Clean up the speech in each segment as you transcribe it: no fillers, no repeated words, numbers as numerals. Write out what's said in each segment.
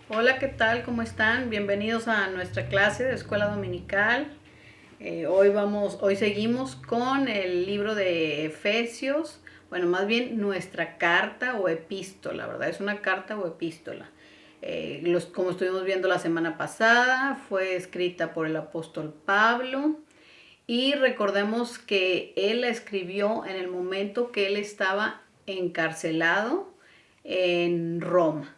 Hola, ¿qué tal? ¿Cómo están? Bienvenidos a nuestra clase de escuela dominical. Hoy seguimos con el libro de Efesios. Bueno, más bien nuestra carta o epístola, ¿verdad? Es una carta o epístola. Como estuvimos viendo la semana pasada, fue escrita por el apóstol Pablo. Y recordemos que él la escribió en el momento que él estaba encarcelado en Roma.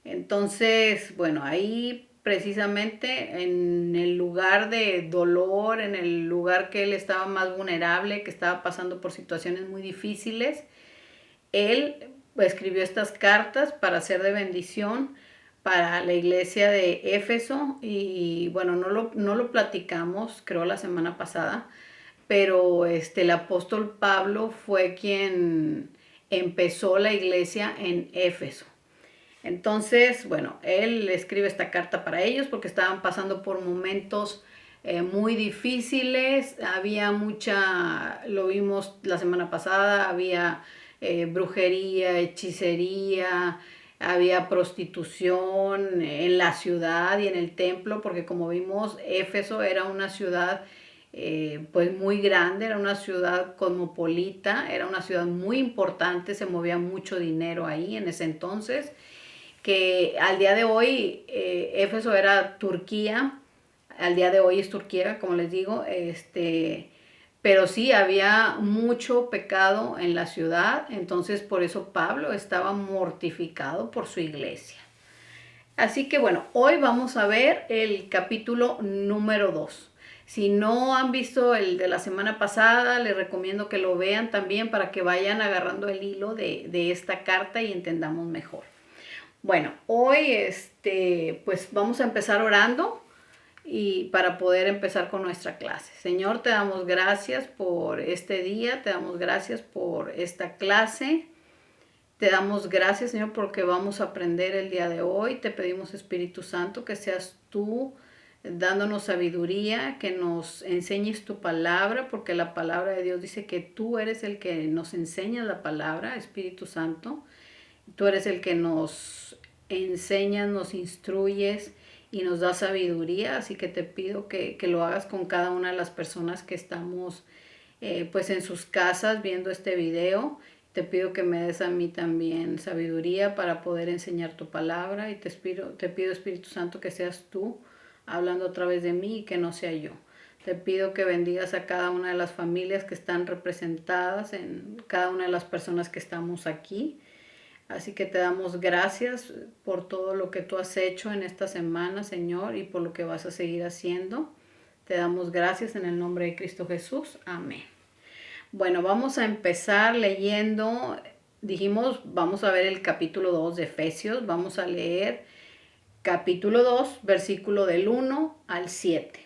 Entonces, bueno, ahí precisamente en el lugar de dolor, en el lugar que él estaba más vulnerable, que estaba pasando por situaciones muy difíciles, él escribió estas cartas para ser de bendición para la iglesia de Éfeso. Y bueno, no lo platicamos, creo, la semana pasada, pero el apóstol Pablo fue quien empezó la iglesia en Éfeso. Entonces, bueno, él escribe esta carta para ellos porque estaban pasando por momentos muy difíciles. Había lo vimos la semana pasada, había brujería, hechicería, había prostitución en la ciudad y en el templo, porque como vimos, Éfeso era una ciudad pues muy grande, era una ciudad cosmopolita, era una ciudad muy importante, se movía mucho dinero ahí en ese entonces, que al día de hoy Éfeso era Turquía, al día de hoy es Turquía, como les digo, pero sí había mucho pecado en la ciudad. Entonces por eso Pablo estaba mortificado por su iglesia. Así que bueno, hoy vamos a ver el capítulo número 2. Si no han visto el de la semana pasada, les recomiendo que lo vean también para que vayan agarrando el hilo de esta carta y entendamos mejor. Bueno, hoy pues vamos a empezar orando y para poder empezar con nuestra clase. Señor, te damos gracias por este día, te damos gracias por esta clase. Te damos gracias, Señor, porque vamos a aprender el día de hoy. Te pedimos, Espíritu Santo, que seas tú dándonos sabiduría, que nos enseñes tu palabra, porque la palabra de Dios dice que tú eres el que nos enseña la palabra, Espíritu Santo. Tú eres el que nos enseñas, nos instruyes y nos da sabiduría, así que te pido que lo hagas con cada una de las personas que estamos pues en sus casas viendo este video. Te pido que me des a mí también sabiduría para poder enseñar tu palabra, y te pido Espíritu Santo, que seas tú hablando a través de mí y que no sea yo. Te pido que bendigas a cada una de las familias que están representadas en cada una de las personas que estamos aquí. Así que te damos gracias por todo lo que tú has hecho en esta semana, Señor, y por lo que vas a seguir haciendo. Te damos gracias en el nombre de Cristo Jesús. Amén. Bueno, vamos a empezar leyendo. Dijimos, vamos a ver el capítulo 2 de Efesios. Vamos a leer capítulo 2, versículo del 1 al 7.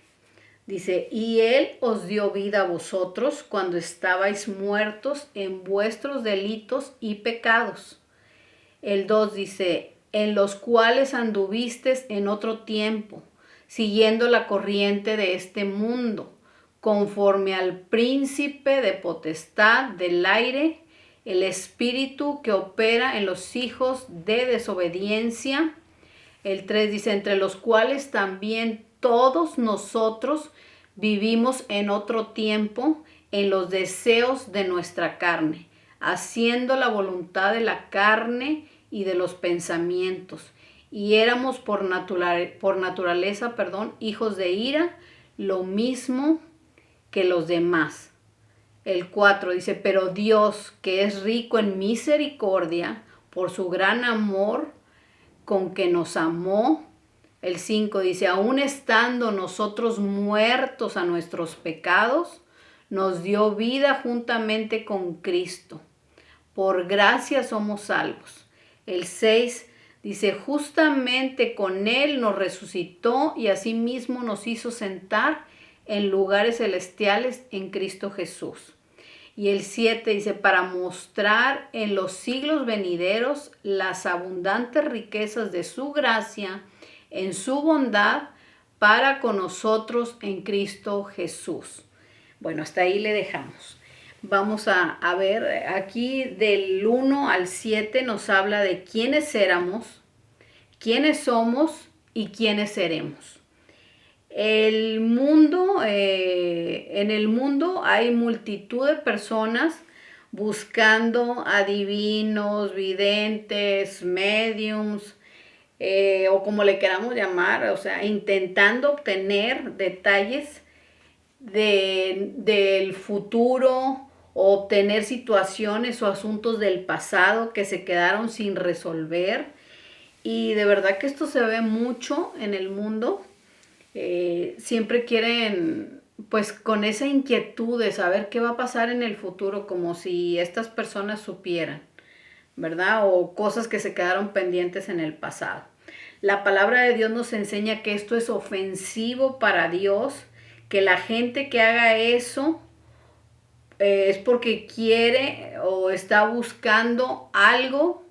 Dice, y Él os dio vida a vosotros cuando estabais muertos en vuestros delitos y pecados. El 2 dice, en los cuales anduvistes en otro tiempo, siguiendo la corriente de este mundo, conforme al príncipe de potestad del aire, el espíritu que opera en los hijos de desobediencia. El 3 dice, entre los cuales también todos nosotros vivimos en otro tiempo en los deseos de nuestra carne, haciendo la voluntad de la carne y de los pensamientos. Y éramos por naturaleza, hijos de ira, lo mismo que los demás. El 4 dice, pero Dios, que es rico en misericordia, por su gran amor con que nos amó. El 5 dice, aun estando nosotros muertos a nuestros pecados, nos dio vida juntamente con Cristo. Por gracia somos salvos. El 6 dice, justamente con Él nos resucitó y asimismo nos hizo sentar en lugares celestiales en Cristo Jesús. Y el 7 dice, para mostrar en los siglos venideros las abundantes riquezas de su gracia en su bondad para con nosotros en Cristo Jesús. Bueno, hasta ahí le dejamos. Vamos a ver, aquí del 1 al 7 nos habla de quiénes éramos, quiénes somos y quiénes seremos. En el mundo hay multitud de personas buscando adivinos, videntes, mediums, o como le queramos llamar, o sea, intentando obtener detalles del futuro, o obtener situaciones o asuntos del pasado que se quedaron sin resolver. Y de verdad que esto se ve mucho en el mundo. Siempre quieren, pues, con esa inquietud de saber qué va a pasar en el futuro, como si estas personas supieran, ¿verdad? O cosas que se quedaron pendientes en el pasado. La palabra de Dios nos enseña que esto es ofensivo para Dios, que la gente que haga eso es porque quiere o está buscando algo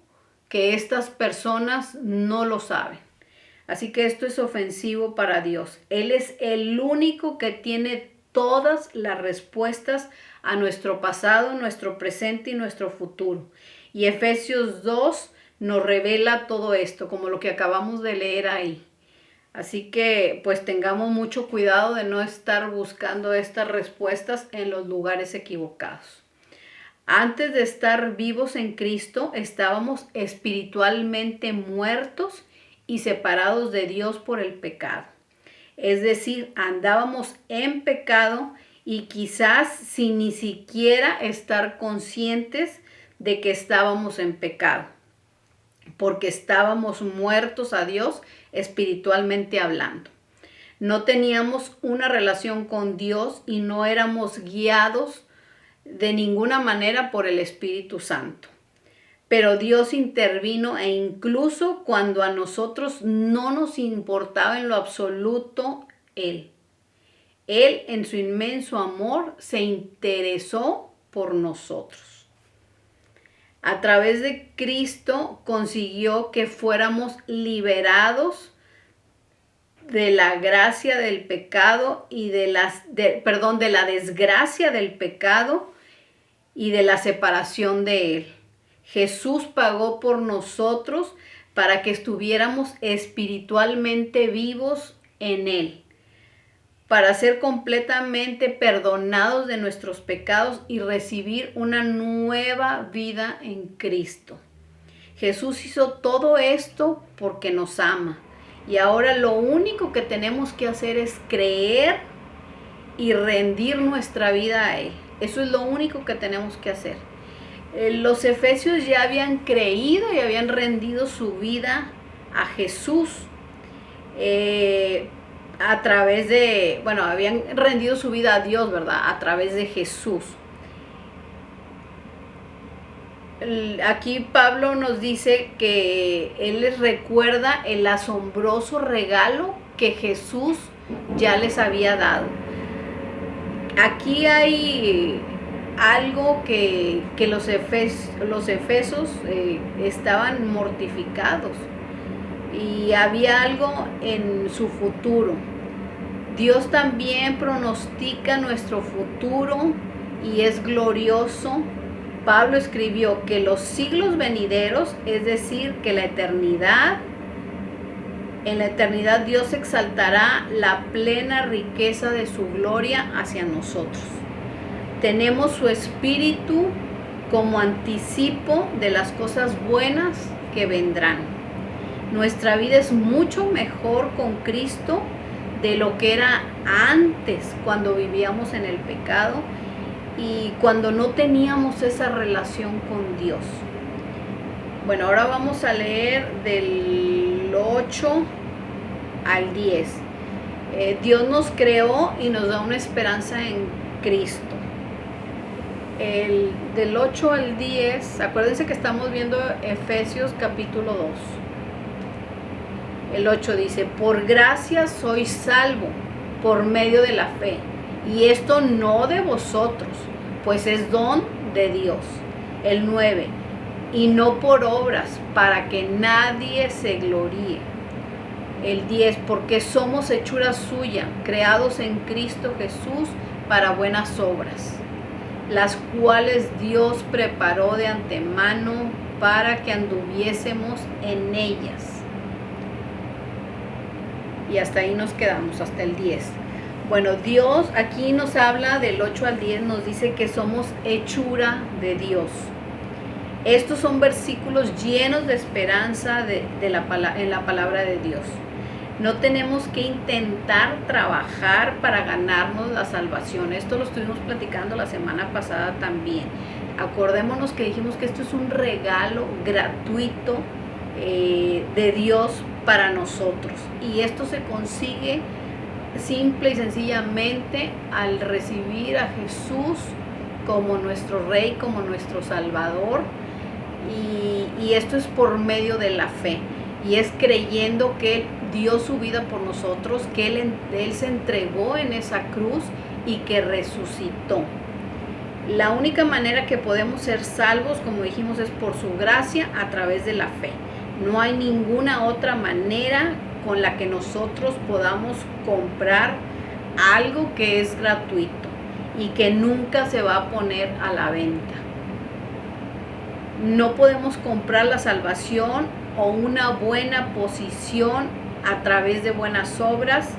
que estas personas no lo saben. Así que esto es ofensivo para Dios. Él es el único que tiene todas las respuestas a nuestro pasado, nuestro presente y nuestro futuro. Y Efesios 2 nos revela todo esto, como lo que acabamos de leer ahí. Así que pues tengamos mucho cuidado de no estar buscando estas respuestas en los lugares equivocados. Antes de estar vivos en Cristo, estábamos espiritualmente muertos y separados de Dios por el pecado. Es decir, andábamos en pecado y quizás sin ni siquiera estar conscientes de que estábamos en pecado, porque estábamos muertos a Dios espiritualmente hablando. No teníamos una relación con Dios y no éramos guiados de ninguna manera por el Espíritu Santo. Pero Dios intervino e incluso cuando a nosotros no nos importaba en lo absoluto Él en su inmenso amor se interesó por nosotros. A través de Cristo consiguió que fuéramos liberados de la gracia del pecado y de la desgracia del pecado y de la separación de Él. Jesús pagó por nosotros para que estuviéramos espiritualmente vivos en Él, para ser completamente perdonados de nuestros pecados y recibir una nueva vida en Cristo. Jesús hizo todo esto porque nos ama. Y ahora lo único que tenemos que hacer es creer y rendir nuestra vida a Él. Eso es lo único que tenemos que hacer. Los efesios ya habían creído y habían rendido su vida a Jesús a través de, habían rendido su vida a Dios, ¿verdad? A través de Jesús. Aquí Pablo nos dice que él les recuerda el asombroso regalo que Jesús ya les había dado. Aquí hay algo que los efesos estaban mortificados y había algo en su futuro. Dios también pronostica nuestro futuro y es glorioso. Pablo escribió que los siglos venideros, es decir, que en la eternidad Dios exaltará la plena riqueza de su gloria hacia nosotros. Tenemos su espíritu como anticipo de las cosas buenas que vendrán. Nuestra vida es mucho mejor con Cristo de lo que era antes cuando vivíamos en el pecado y cuando no teníamos esa relación con Dios. Bueno, ahora vamos a leer del 8 al 10. Dios nos creó y nos da una esperanza en Cristo. Del 8 al 10, acuérdense que estamos viendo Efesios capítulo 2. El 8 dice, por gracia sois salvo por medio de la fe, y esto no de vosotros, pues es don de Dios. El 9, y no por obras, para que nadie se gloríe. El 10, porque somos hechura suya, creados en Cristo Jesús para buenas obras, las cuales Dios preparó de antemano para que anduviésemos en ellas. y hasta ahí nos quedamos, hasta el 10. Bueno, Dios aquí nos habla del 8 al 10, nos dice que somos hechura de Dios. Estos son versículos llenos de esperanza en la palabra de Dios. No tenemos que intentar trabajar para ganarnos la salvación. Esto lo estuvimos platicando la semana pasada también. Acordémonos que dijimos que esto es un regalo gratuito de Dios para nosotros. Y esto se consigue simple y sencillamente al recibir a Jesús como nuestro Rey, como nuestro Salvador. Y esto es por medio de la fe. Y es creyendo que Él dio su vida por nosotros, que Él se entregó en esa cruz y que resucitó. La única manera que podemos ser salvos, como dijimos, es por su gracia a través de la fe. No hay ninguna otra manera con la que nosotros podamos comprar algo que es gratuito y que nunca se va a poner a la venta. No podemos comprar la salvación o una buena posición a través de buenas obras,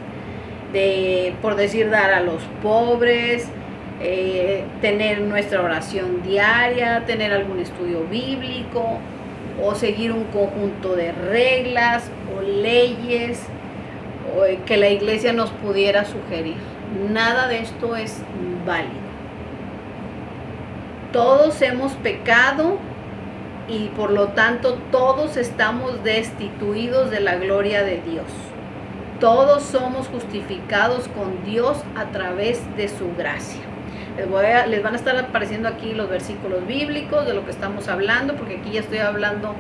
por decir, dar a los pobres, tener nuestra oración diaria, tener algún estudio bíblico o seguir un conjunto de reglas o leyes que la iglesia nos pudiera sugerir. Nada de esto es válido. Todos hemos pecado y por lo tanto todos estamos destituidos de la gloria de Dios. Todos somos justificados con Dios a través de su gracia. Les van a estar apareciendo aquí los versículos bíblicos de lo que estamos hablando, porque aquí ya estoy hablando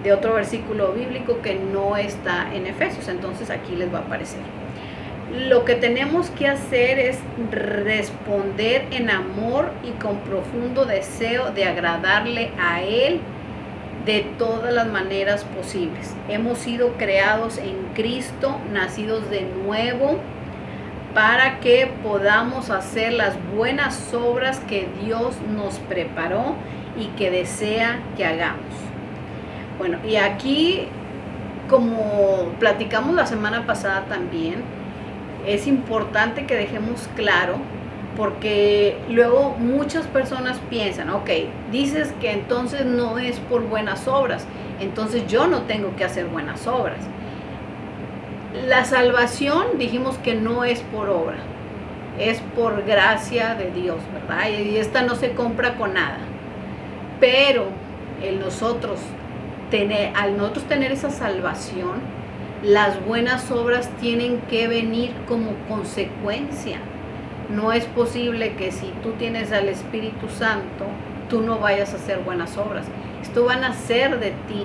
de otro versículo bíblico que no está en Efesios, entonces aquí les va a aparecer. Lo que tenemos que hacer es responder en amor y con profundo deseo de agradarle a Él de todas las maneras posibles. Hemos sido creados en Cristo, nacidos de nuevo, para que podamos hacer las buenas obras que Dios nos preparó y que desea que hagamos. Bueno, y aquí, como platicamos la semana pasada también, es importante que dejemos claro, porque luego muchas personas piensan, ok, dices que entonces no es por buenas obras, entonces yo no tengo que hacer buenas obras. La salvación dijimos que no es por obra, es por gracia de Dios, ¿verdad? Y esta no se compra con nada. Pero al nosotros tener esa salvación, las buenas obras tienen que venir como consecuencia. No es posible que si tú tienes al Espíritu Santo, tú no vayas a hacer buenas obras. Esto va a nacer de ti.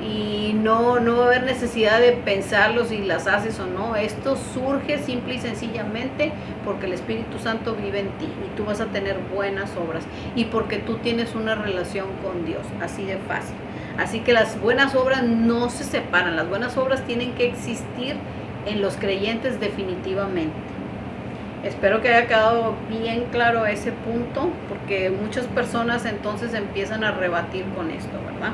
Y no va a haber necesidad de pensarlo si las haces o no. Esto surge simple y sencillamente porque el Espíritu Santo vive en ti y tú vas a tener buenas obras y porque tú tienes una relación con Dios, así de fácil. Así que las buenas obras no se separan, las buenas obras tienen que existir en los creyentes definitivamente. Espero que haya quedado bien claro ese punto, porque muchas personas entonces empiezan a rebatir con esto, ¿verdad?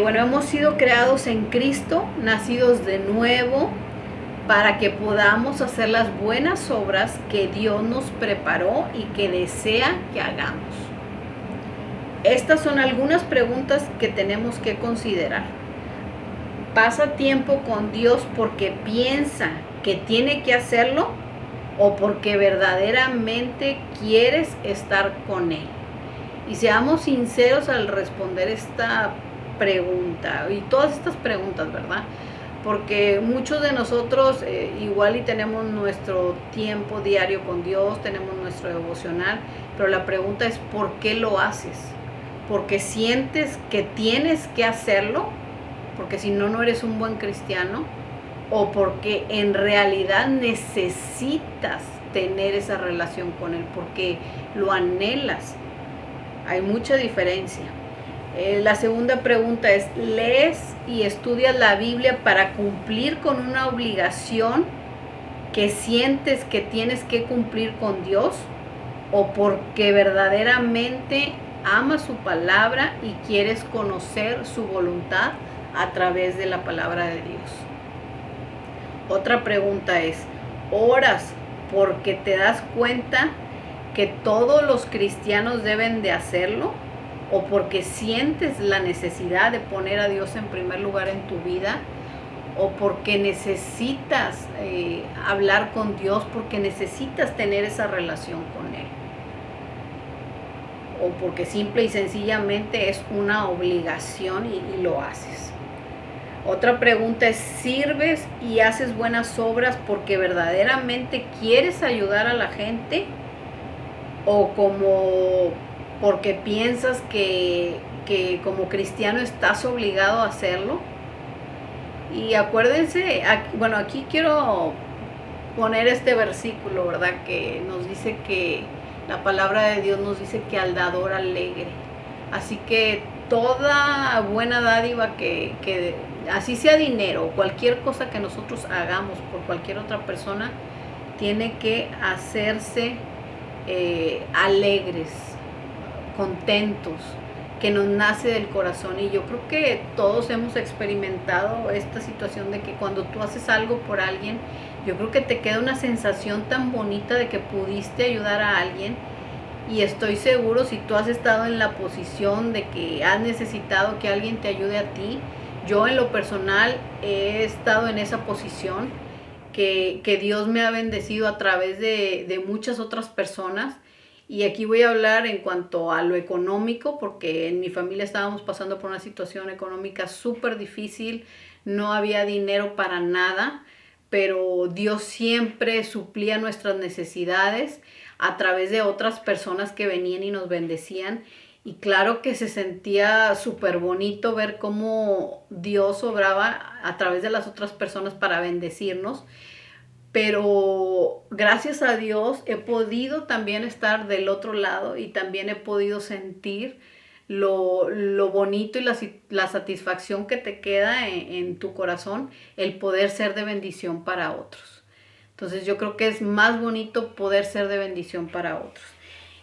Bueno, hemos sido creados en Cristo, nacidos de nuevo, para que podamos hacer las buenas obras que Dios nos preparó y que desea que hagamos. Estas son algunas preguntas que tenemos que considerar. ¿Pasa tiempo con Dios porque piensa que tiene que hacerlo o porque verdaderamente quieres estar con Él? Y seamos sinceros al responder esta pregunta y todas estas preguntas, ¿verdad? Porque muchos de nosotros igual y tenemos nuestro tiempo diario con Dios, tenemos nuestro devocional, pero la pregunta es ¿por qué lo haces? ¿Porque sientes que tienes que hacerlo? Porque si no, no eres un buen cristiano, o porque en realidad necesitas tener esa relación con Él, porque lo anhelas. Hay mucha diferencia. La segunda pregunta es, ¿lees y estudias la Biblia para cumplir con una obligación que sientes que tienes que cumplir con Dios? ¿O porque verdaderamente amas su palabra y quieres conocer su voluntad a través de la palabra de Dios? Otra pregunta es, ¿oras porque te das cuenta que todos los cristianos deben de hacerlo? ¿O porque sientes la necesidad de poner a Dios en primer lugar en tu vida? ¿O porque necesitas hablar con Dios, porque necesitas tener esa relación con Él? ¿O porque simple y sencillamente es una obligación y lo haces? Otra pregunta es, ¿sirves y haces buenas obras porque verdaderamente quieres ayudar a la gente? ¿O como porque piensas que como cristiano estás obligado a hacerlo? Y acuérdense, bueno, aquí quiero poner este versículo, ¿verdad? Que nos dice que la palabra de Dios nos dice que al dador alegre. Así que toda buena dádiva que así sea dinero o cualquier cosa que nosotros hagamos por cualquier otra persona, tiene que hacerse alegres, contentos, que nos nace del corazón. Y yo creo que todos hemos experimentado esta situación de que cuando tú haces algo por alguien, yo creo que te queda una sensación tan bonita de que pudiste ayudar a alguien. Y estoy seguro, si tú has estado en la posición de que has necesitado que alguien te ayude a ti, yo en lo personal he estado en esa posición, que Dios me ha bendecido a través de muchas otras personas. Y aquí voy a hablar en cuanto a lo económico, porque en mi familia estábamos pasando por una situación económica súper difícil, no había dinero para nada, pero Dios siempre suplía nuestras necesidades a través de otras personas que venían y nos bendecían. Y claro que se sentía súper bonito ver cómo Dios obraba a través de las otras personas para bendecirnos. Pero gracias a Dios he podido también estar del otro lado y también he podido sentir lo bonito y la satisfacción que te queda en tu corazón, el poder ser de bendición para otros. Entonces yo creo que es más bonito poder ser de bendición para otros.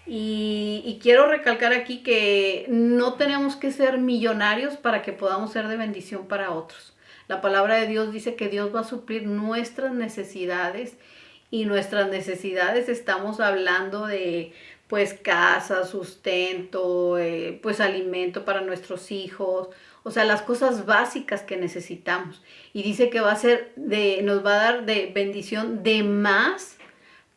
Y quiero recalcar aquí que no tenemos que ser millonarios para que podamos ser de bendición para otros. La palabra de Dios dice que Dios va a suplir nuestras necesidades, y nuestras necesidades estamos hablando de pues casa, sustento, pues alimento para nuestros hijos, o sea, las cosas básicas que necesitamos. Y dice que nos va a dar de bendición de más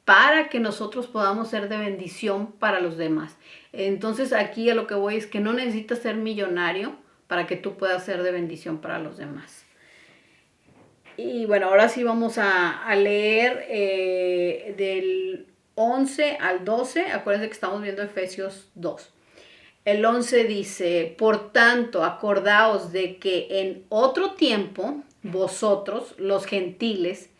para que nosotros podamos ser de bendición para los demás. Entonces aquí a lo que voy es que no necesitas ser millonario para que tú puedas ser de bendición para los demás. Y bueno, ahora sí vamos a leer del 11 al 12. Acuérdense que estamos viendo Efesios 2. El 11 dice, por tanto, acordaos de que en otro tiempo, vosotros, los gentiles,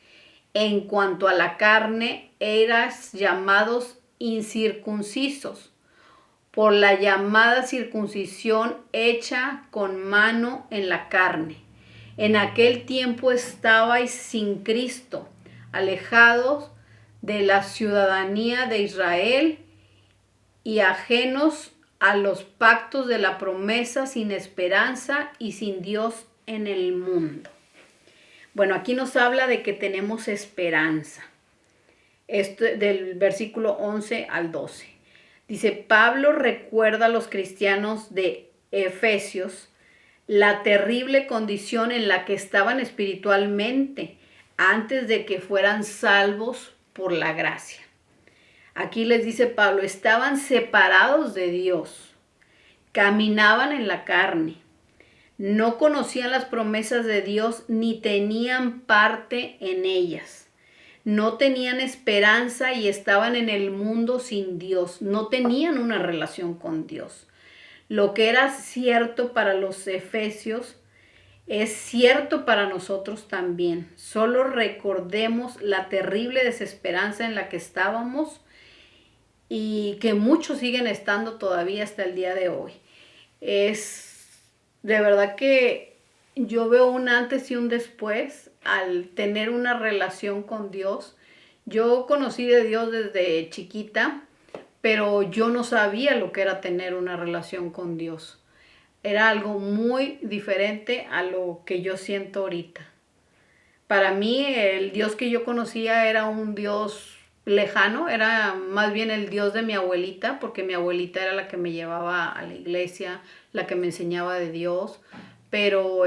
en cuanto a la carne, eras llamados incircuncisos por la llamada circuncisión hecha con mano en la carne. En aquel tiempo estabais sin Cristo, alejados de la ciudadanía de Israel y ajenos a los pactos de la promesa, sin esperanza y sin Dios en el mundo. Bueno, aquí nos habla de que tenemos esperanza. Esto del versículo 11 al 12. Dice, Pablo recuerda a los cristianos de Efesios la terrible condición en la que estaban espiritualmente antes de que fueran salvos por la gracia. Aquí les dice Pablo, estaban separados de Dios, caminaban en la carne, no conocían las promesas de Dios ni tenían parte en ellas. No tenían esperanza y estaban en el mundo sin Dios. No tenían una relación con Dios. Lo que era cierto para los efesios es cierto para nosotros también. Solo recordemos la terrible desesperanza en la que estábamos y que muchos siguen estando todavía hasta el día de hoy. Es de verdad que yo veo un antes y un después al tener una relación con Dios. Yo conocí de Dios desde chiquita, pero yo no sabía lo que era tener una relación con Dios. Era algo muy diferente a lo que yo siento ahorita. Para mí el Dios que yo conocía era un Dios lejano, era más bien el Dios de mi abuelita, porque mi abuelita era la que me llevaba a la iglesia, la que me enseñaba de Dios, pero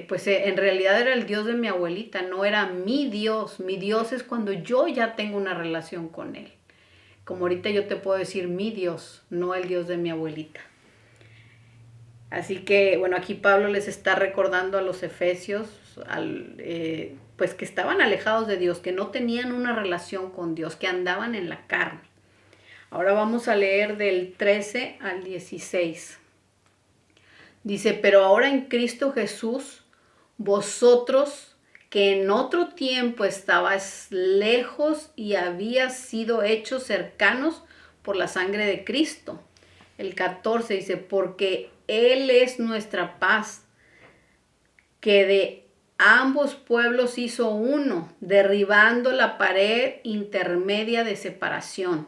pues en realidad era el Dios de mi abuelita, no era mi Dios es cuando yo ya tengo una relación con Él. Como ahorita yo te puedo decir mi Dios, no el Dios de mi abuelita. Así que, bueno, aquí Pablo les está recordando a los efesios, pues que estaban alejados de Dios, que no tenían una relación con Dios, que andaban en la carne. Ahora vamos a leer del 13 al 16. Dice, pero ahora en Cristo Jesús, vosotros que en otro tiempo estabais lejos y habías sido hechos cercanos por la sangre de Cristo. El 14 dice, porque Él es nuestra paz, que de ambos pueblos hizo uno, derribando la pared intermedia de separación.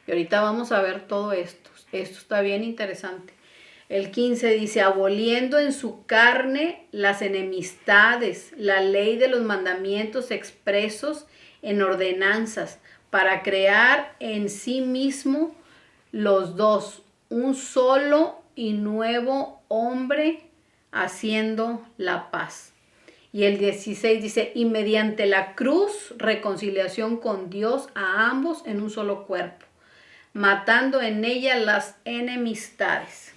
Y ahorita vamos a ver todo esto. Esto está bien interesante. El 15 dice, aboliendo en su carne las enemistades, la ley de los mandamientos expresos en ordenanzas, para crear en sí mismo los dos, un solo y nuevo hombre, haciendo la paz. Y el 16 dice, y mediante la cruz, reconciliación con Dios a ambos en un solo cuerpo, matando en ella las enemistades.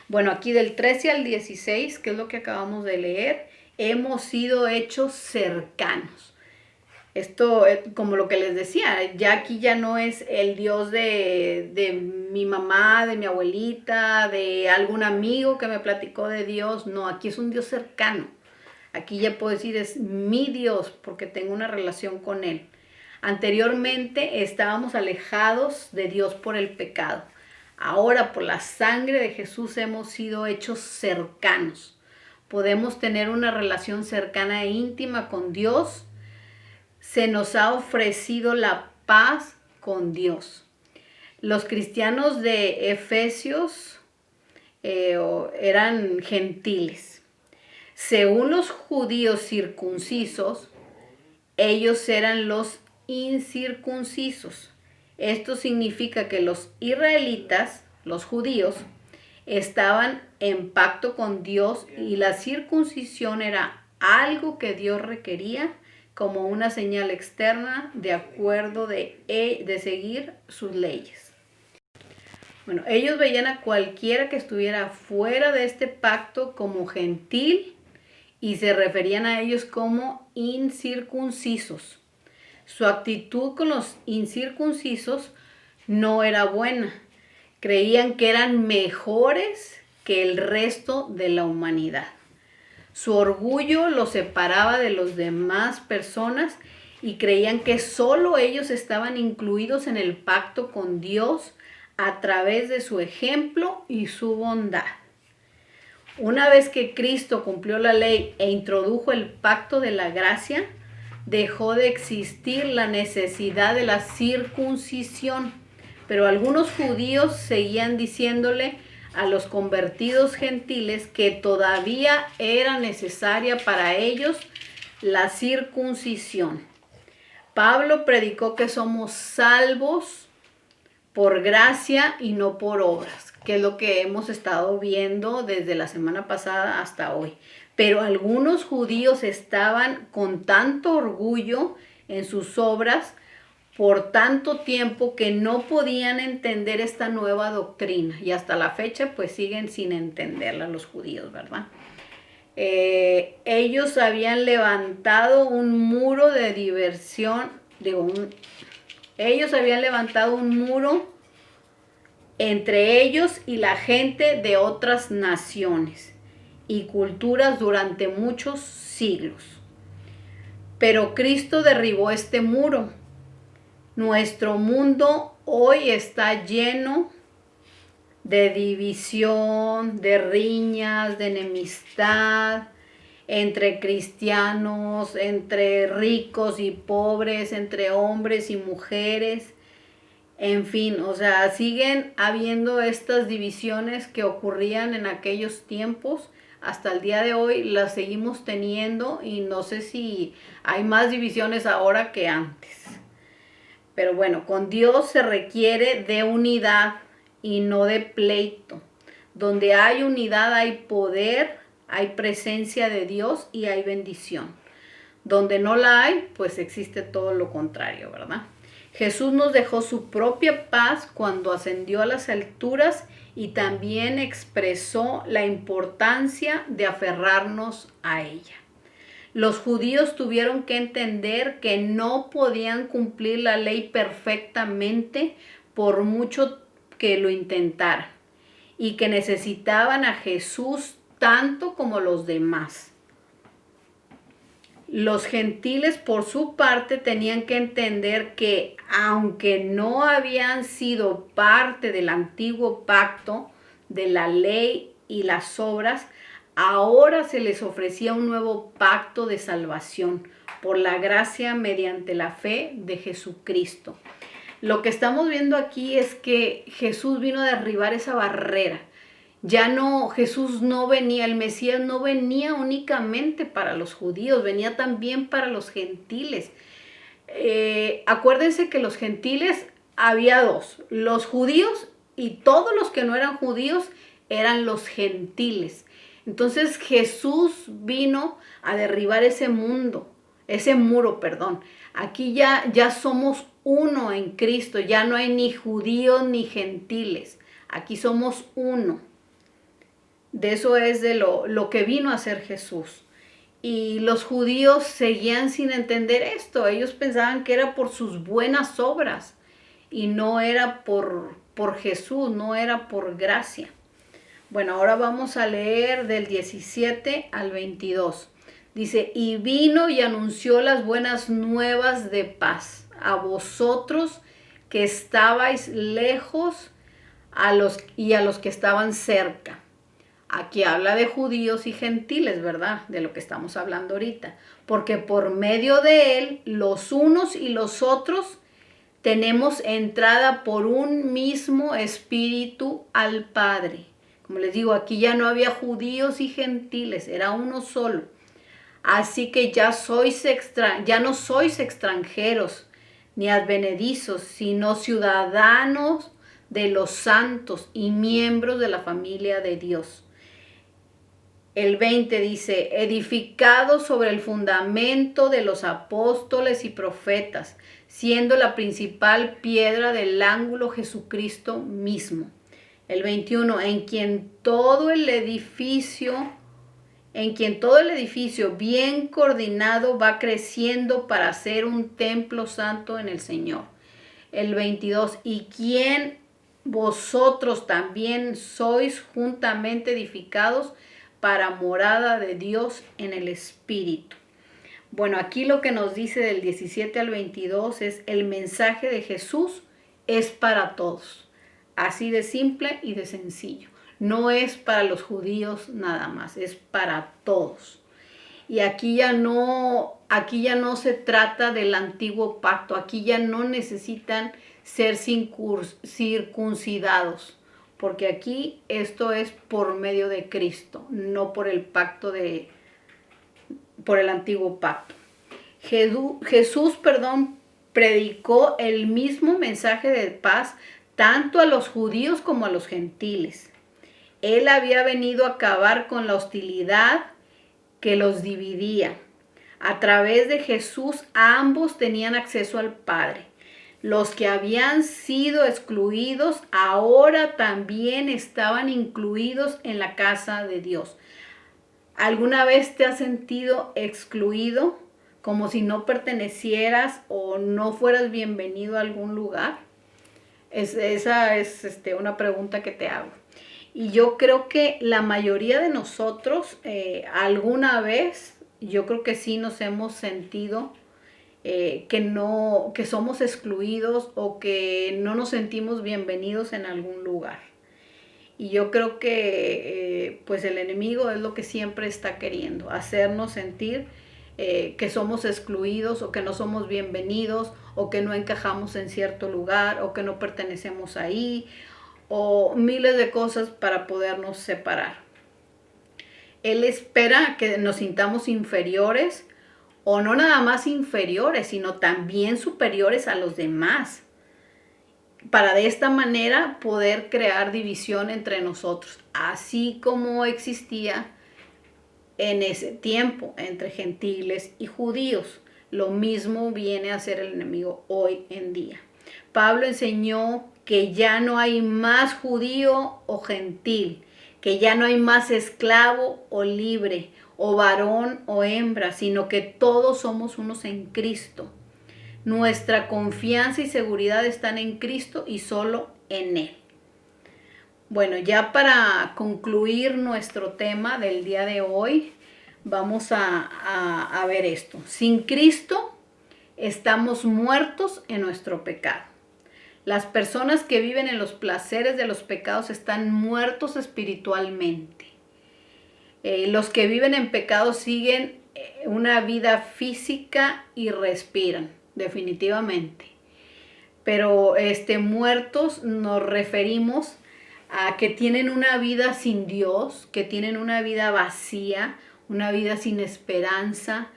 Bueno, aquí del 13 al 16, que es lo que acabamos de leer, hemos sido hechos cercanos. Esto, como lo que les decía, ya aquí ya no es el Dios de mi mamá, de mi abuelita, de algún amigo que me platicó de Dios. No, aquí es un Dios cercano. Aquí ya puedo decir es mi Dios porque tengo una relación con Él. Anteriormente estábamos alejados de Dios por el pecado. Ahora por la sangre de Jesús hemos sido hechos cercanos. Podemos tener una relación cercana e íntima con Dios. Se nos ha ofrecido la paz con Dios. Los cristianos de Efesios eran gentiles. Según los judíos circuncisos, ellos eran los incircuncisos. Esto significa que los israelitas, los judíos, estaban en pacto con Dios y la circuncisión era algo que Dios requería como una señal externa de acuerdo de seguir sus leyes. Bueno, ellos veían a cualquiera que estuviera fuera de este pacto como gentil y se referían a ellos como incircuncisos. Su actitud con los incircuncisos no era buena. Creían que eran mejores que el resto de la humanidad. Su orgullo los separaba de las demás personas y creían que solo ellos estaban incluidos en el pacto con Dios a través de su ejemplo y su bondad. Una vez que Cristo cumplió la ley e introdujo el pacto de la gracia, dejó de existir la necesidad de la circuncisión, pero algunos judíos seguían diciéndole a los convertidos gentiles que todavía era necesaria para ellos la circuncisión. Pablo predicó que somos salvos por gracia y no por obras, que es lo que hemos estado viendo desde la semana pasada hasta hoy. Pero algunos judíos estaban con tanto orgullo en sus obras por tanto tiempo que no podían entender esta nueva doctrina y hasta la fecha pues siguen sin entenderla los judíos, ¿verdad? Ellos habían levantado un muro de diversión, ellos habían levantado un muro entre ellos y la gente de otras naciones y culturas durante muchos siglos. Pero Cristo derribó este muro. Nuestro mundo hoy está lleno de división, de riñas, de enemistad entre cristianos, entre ricos y pobres, entre hombres y mujeres. En fin, o sea, siguen habiendo estas divisiones que ocurrían en aquellos tiempos hasta el día de hoy las seguimos teniendo y no sé si hay más divisiones ahora que antes. Pero bueno, con Dios se requiere de unidad y no de pleito. Donde hay unidad hay poder, hay presencia de Dios y hay bendición. Donde no la hay, pues existe todo lo contrario, ¿verdad? Jesús nos dejó su propia paz cuando ascendió a las alturas y también expresó la importancia de aferrarnos a ella. Los judíos tuvieron que entender que no podían cumplir la ley perfectamente por mucho que lo intentaran y que necesitaban a Jesús tanto como los demás. Los gentiles, por su parte, tenían que entender que, aunque no habían sido parte del antiguo pacto, de la ley y las obras, ahora se les ofrecía un nuevo pacto de salvación por la gracia mediante la fe de Jesucristo. Lo que estamos viendo aquí es que Jesús vino a derribar esa barrera. Ya no, Jesús no venía, el Mesías no venía únicamente para los judíos, venía también para los gentiles. Acuérdense que los gentiles había dos, los judíos y todos los que no eran judíos eran los gentiles. Entonces Jesús vino a derribar ese muro. Aquí ya somos uno en Cristo, ya no hay ni judíos ni gentiles, aquí somos uno. De eso es de lo que vino a hacer Jesús. Y los judíos seguían sin entender esto. Ellos pensaban que era por sus buenas obras y no era por Jesús, no era por gracia. Bueno, ahora vamos a leer del 17 al 22. Dice, y vino y anunció las buenas nuevas de paz a vosotros que estabais lejos a los que estaban cerca. Aquí habla de judíos y gentiles, ¿verdad? De lo que estamos hablando ahorita. Porque por medio de él, los unos y los otros tenemos entrada por un mismo espíritu al Padre. Como les digo, aquí ya no había judíos y gentiles, era uno solo. Así que ya no sois extranjeros ni advenedizos, sino ciudadanos de los santos y miembros de la familia de Dios. El 20 dice, edificados sobre el fundamento de los apóstoles y profetas, siendo la principal piedra del ángulo Jesucristo mismo. El 21, en quien todo el edificio bien coordinado va creciendo para ser un templo santo en el Señor. El 22, y quien vosotros también sois juntamente edificados para morada de Dios en el Espíritu. Bueno, aquí lo que nos dice del 17 al 22 es el mensaje de Jesús es para todos. Así de simple y de sencillo. No es para los judíos nada más, es para todos. Y aquí ya no se trata del antiguo pacto, aquí ya no necesitan ser circuncidados, porque aquí esto es por medio de Cristo, no por el antiguo pacto. Jesús, predicó el mismo mensaje de paz tanto a los judíos como a los gentiles. Él había venido a acabar con la hostilidad que los dividía. A través de Jesús ambos tenían acceso al Padre. Los que habían sido excluidos ahora también estaban incluidos en la casa de Dios. ¿Alguna vez te has sentido excluido, como si no pertenecieras o no fueras bienvenido a algún lugar? Esa es una pregunta que te hago. Y yo creo que la mayoría de nosotros alguna vez, yo creo que sí nos hemos sentido que somos excluidos o que no nos sentimos bienvenidos en algún lugar. Y yo creo que pues el enemigo es lo que siempre está queriendo, hacernos sentir que somos excluidos o que no somos bienvenidos o que no encajamos en cierto lugar o que no pertenecemos ahí o miles de cosas para podernos separar. Él espera que nos sintamos inferiores, o no nada más inferiores, sino también superiores a los demás, para de esta manera poder crear división entre nosotros, así como existía en ese tiempo entre gentiles y judíos. Lo mismo viene a ser el enemigo hoy en día. Pablo enseñó que ya no hay más judío o gentil, que ya no hay más esclavo o libre, o varón o hembra, sino que todos somos unos en Cristo. Nuestra confianza y seguridad están en Cristo y solo en Él. Bueno, ya para concluir nuestro tema del día de hoy, vamos a ver esto. Sin Cristo estamos muertos en nuestro pecado. Las personas que viven en los placeres de los pecados están muertos espiritualmente. Los que viven en pecado siguen una vida física y respiran, definitivamente. Pero muertos nos referimos a que tienen una vida sin Dios, que tienen una vida vacía, una vida sin esperanza,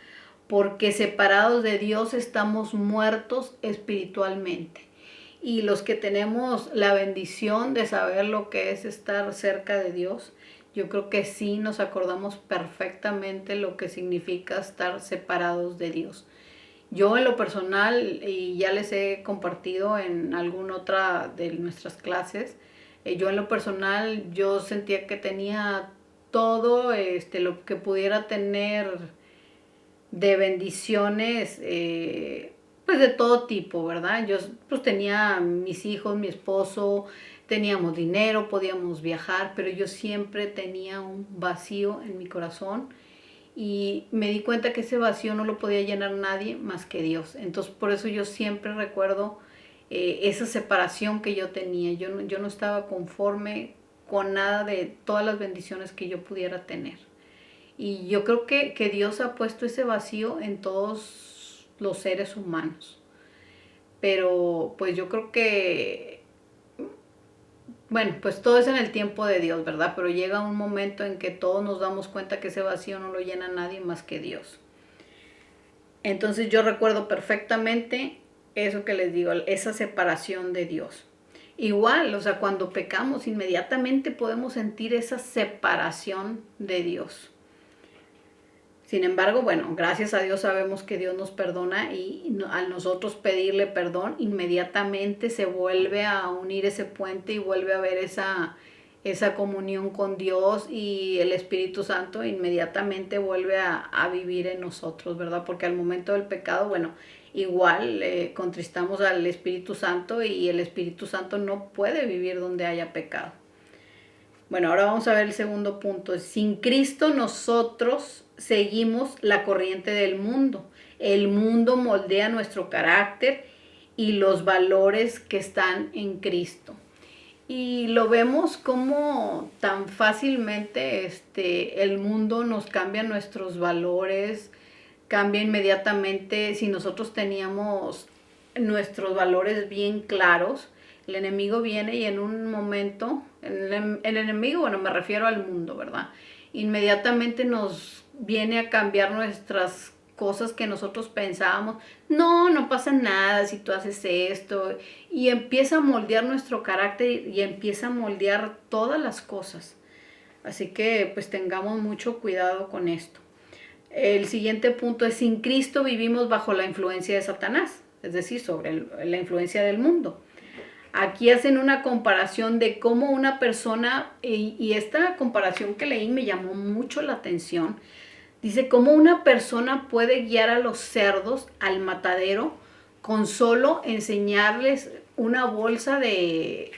porque separados de Dios estamos muertos espiritualmente. Y los que tenemos la bendición de saber lo que es estar cerca de Dios, yo creo que sí nos acordamos perfectamente lo que significa estar separados de Dios. Yo en lo personal, y ya les he compartido en alguna otra de nuestras clases, yo en lo personal, yo sentía que tenía todo lo que pudiera tener de bendiciones, pues de todo tipo, ¿verdad? Yo pues tenía mis hijos, mi esposo, teníamos dinero, podíamos viajar, pero yo siempre tenía un vacío en mi corazón y me di cuenta que ese vacío no lo podía llenar nadie más que Dios. Entonces por eso yo siempre recuerdo esa separación que yo tenía. Yo no estaba conforme con nada de todas las bendiciones que yo pudiera tener. Y yo creo que Dios ha puesto ese vacío en todos los seres humanos. Pero pues yo creo que, bueno, pues todo es en el tiempo de Dios, ¿verdad? Pero llega un momento en que todos nos damos cuenta que ese vacío no lo llena nadie más que Dios. Entonces yo recuerdo perfectamente eso que les digo, esa separación de Dios. Igual, o sea, cuando pecamos, inmediatamente podemos sentir esa separación de Dios. Sin embargo, bueno, gracias a Dios sabemos que Dios nos perdona y al nosotros pedirle perdón, inmediatamente se vuelve a unir ese puente y vuelve a haber esa comunión con Dios, y el Espíritu Santo inmediatamente vuelve a vivir en nosotros, ¿verdad? Porque al momento del pecado, bueno, igual contristamos al Espíritu Santo y el Espíritu Santo no puede vivir donde haya pecado. Bueno, ahora vamos a ver el segundo punto. Sin Cristo nosotros seguimos la corriente del mundo. El mundo moldea nuestro carácter y los valores que están en Cristo. Y lo vemos como tan fácilmente el mundo nos cambia nuestros valores, cambia inmediatamente. Si nosotros teníamos nuestros valores bien claros, el enemigo viene y en un momento, el enemigo, bueno, me refiero al mundo, ¿verdad? Inmediatamente nos viene a cambiar nuestras cosas que nosotros pensábamos. No pasa nada si tú haces esto. Y empieza a moldear nuestro carácter y empieza a moldear todas las cosas. Así que pues tengamos mucho cuidado con esto. El siguiente punto es: sin Cristo vivimos bajo la influencia de Satanás, es decir, sobre la influencia del mundo. Aquí hacen una comparación de cómo una persona, y esta comparación que leí me llamó mucho la atención. Dice cómo una persona puede guiar a los cerdos al matadero con solo enseñarles una bolsa de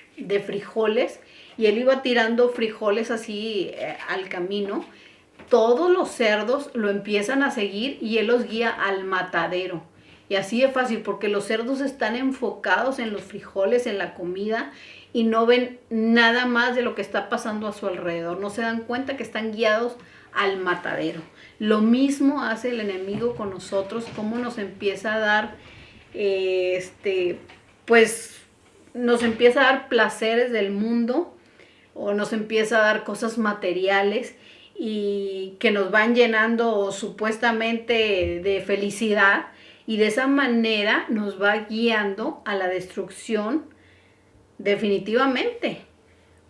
frijoles, y él iba tirando frijoles así al camino. Todos los cerdos lo empiezan a seguir y él los guía al matadero. Y así es fácil, porque los cerdos están enfocados en los frijoles, en la comida, y no ven nada más de lo que está pasando a su alrededor. No se dan cuenta que están guiados al matadero. Lo mismo hace el enemigo con nosotros, cómo nos empieza a dar, pues nos empieza a dar placeres del mundo, o nos empieza a dar cosas materiales, y que nos van llenando supuestamente de felicidad, y de esa manera nos va guiando a la destrucción definitivamente.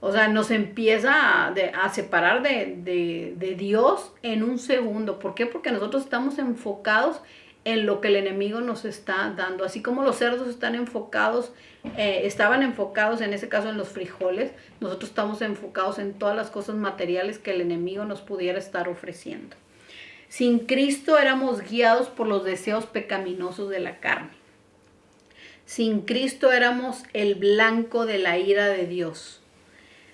O sea, nos empieza a separar de Dios en un segundo. ¿Por qué? Porque nosotros estamos enfocados en lo que el enemigo nos está dando. Así como los cerdos estaban enfocados en ese caso en los frijoles, nosotros estamos enfocados en todas las cosas materiales que el enemigo nos pudiera estar ofreciendo. Sin Cristo éramos guiados por los deseos pecaminosos de la carne. Sin Cristo éramos el blanco de la ira de Dios.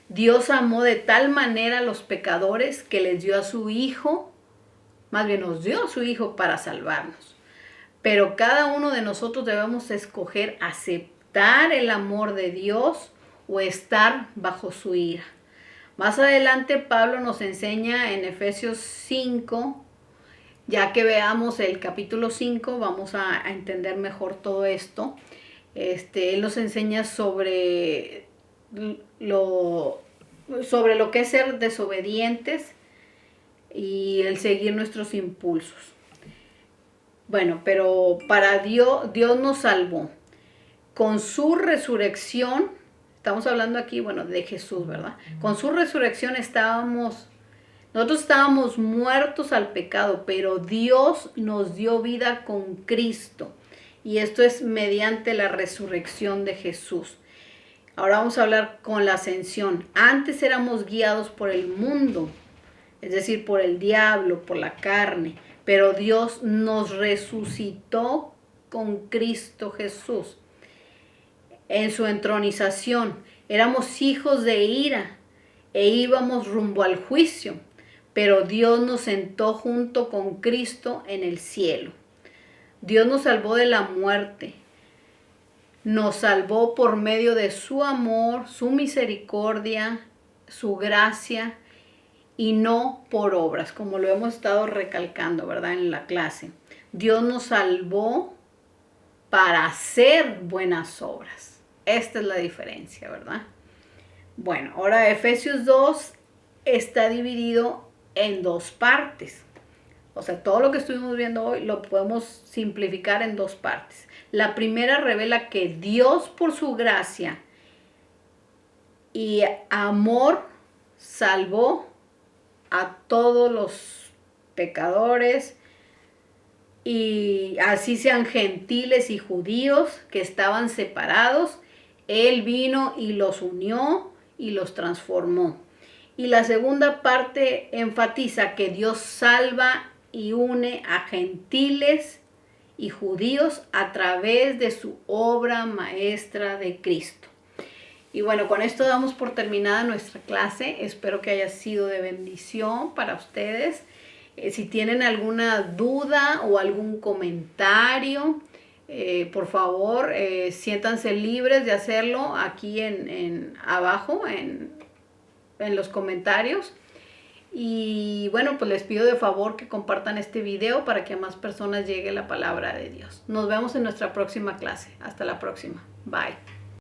Dios amó de tal manera a los pecadores que les dio a su Hijo, más bien nos dio a su Hijo para salvarnos. Pero cada uno de nosotros debemos escoger aceptar el amor de Dios o estar bajo su ira. Más adelante Pablo nos enseña en Efesios 5, ya que veamos el capítulo 5, vamos a entender mejor todo esto. Él nos enseña sobre lo que es ser desobedientes y el seguir nuestros impulsos. Bueno, pero para Dios nos salvó. Con su resurrección, estamos hablando aquí, de Jesús, ¿verdad? Con su resurrección nosotros estábamos muertos al pecado, pero Dios nos dio vida con Cristo. Y esto es mediante la resurrección de Jesús. Ahora vamos a hablar con la ascensión. Antes éramos guiados por el mundo, es decir, por el diablo, por la carne. Pero Dios nos resucitó con Cristo Jesús. En su entronización éramos hijos de ira e íbamos rumbo al juicio. Pero Dios nos sentó junto con Cristo en el cielo. Dios nos salvó de la muerte. Nos salvó por medio de su amor, su misericordia, su gracia y no por obras, como lo hemos estado recalcando, ¿verdad? En la clase. Dios nos salvó para hacer buenas obras. Esta es la diferencia, ¿verdad? Bueno, ahora Efesios 2 está dividido en dos partes. O sea, todo lo que estuvimos viendo hoy lo podemos simplificar en dos partes. La primera revela que Dios, por su gracia y amor, salvó a todos los pecadores, y así sean gentiles y judíos que estaban separados. Él vino y los unió y los transformó. Y la segunda parte enfatiza que Dios salva y une a gentiles y judíos a través de su obra maestra de Cristo. Y bueno, con esto damos por terminada nuestra clase. Espero que haya sido de bendición para ustedes. Si tienen alguna duda o algún comentario, por favor, siéntanse libres de hacerlo aquí abajo en los comentarios. Y bueno, pues les pido de favor que compartan este video para que a más personas llegue la palabra de Dios. Nos vemos en nuestra próxima clase. Hasta la próxima. Bye.